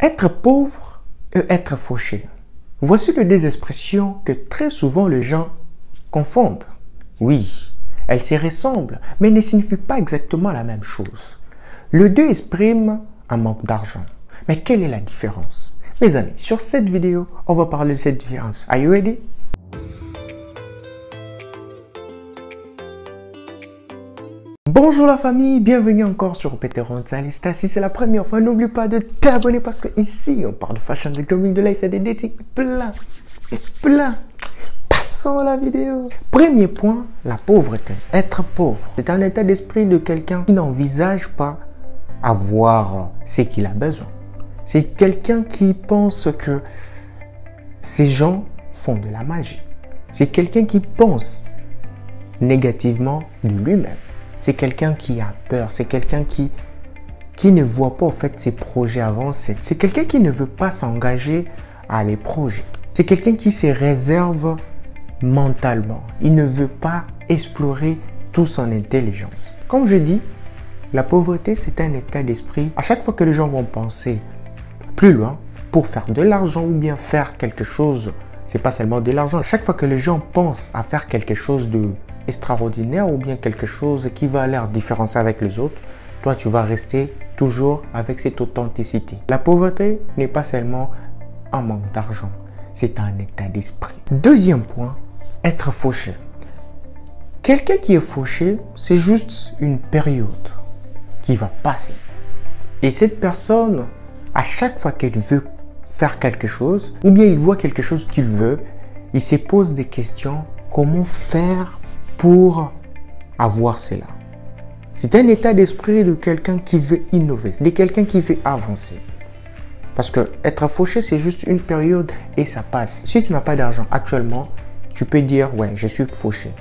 Être pauvre et être fauché. Voici les deux expressions que très souvent les gens confondent. Oui, elles se ressemblent, mais ne signifient pas exactement la même chose. Les deux expriment un manque d'argent. Mais quelle est la différence? Mes amis, sur cette vidéo, on va parler de cette différence. Are you ready? Bonjour la famille, bienvenue encore sur Peter Ronzalista. Si c'est la première fois, n'oublie pas de t'abonner parce que ici on parle de fashion, de grooming, de life et de dating, plein. Passons à la vidéo. Premier point, la pauvreté. Être pauvre, c'est un état d'esprit de quelqu'un qui n'envisage pas avoir ce qu'il a besoin. C'est quelqu'un qui pense que ces gens font de la magie. C'est quelqu'un qui pense négativement de lui-même. C'est quelqu'un qui a peur, c'est quelqu'un qui ne voit pas en fait ses projets avancer. C'est quelqu'un qui ne veut pas s'engager à les projets. C'est quelqu'un qui se réserve mentalement. Il ne veut pas explorer toute son intelligence. Comme je dis, la pauvreté c'est un état d'esprit. À chaque fois que les gens vont penser plus loin pour faire de l'argent ou bien faire quelque chose, c'est pas seulement de l'argent. À chaque fois que les gens pensent à faire quelque chose de extraordinaire ou bien quelque chose qui va aller différencier avec les autres, toi tu vas rester toujours avec cette authenticité. La pauvreté n'est pas seulement un manque d'argent, c'est un état d'esprit. Deuxième point, être fauché. Quelqu'un qui est fauché, c'est juste une période qui va passer. Et cette personne, à chaque fois qu'elle veut faire quelque chose, ou bien il voit quelque chose qu'il veut, il se pose des questions, comment faire pour avoir cela. C'est un état d'esprit de quelqu'un qui veut innover, de quelqu'un qui veut avancer. Parce que être fauché, c'est juste une période et ça passe. Si tu n'as pas d'argent actuellement, tu peux dire, ouais, je suis fauché.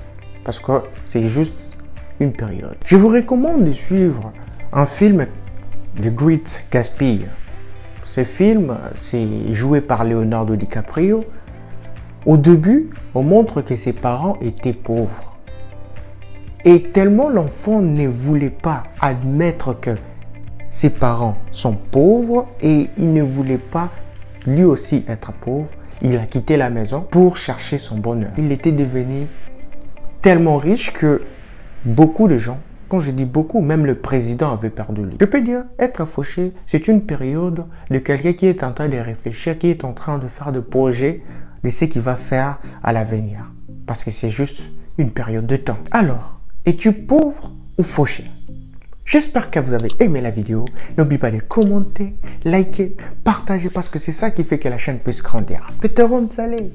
Parce que c'est juste une période. Je vous recommande de suivre un film de Great Gatsby. Ce film, c'est joué par Leonardo DiCaprio. Au début, on montre que ses parents étaient pauvres. Et tellement l'enfant ne voulait pas admettre que ses parents sont pauvres et il ne voulait pas lui aussi être pauvre, il a quitté la maison pour chercher son bonheur. Il était devenu tellement riche que beaucoup de gens, quand je dis beaucoup, même le président avait peur de lui. Je peux dire, être fauché, c'est une période de quelqu'un qui est en train de réfléchir, qui est en train de faire des projets de ce qu'il va faire à l'avenir. Parce que c'est juste une période de temps. Alors, es-tu pauvre ou fauché? J'espère que vous avez aimé la vidéo. N'oubliez pas de commenter, liker, partager parce que c'est ça qui fait que la chaîne puisse grandir. Peter Ronzalesta.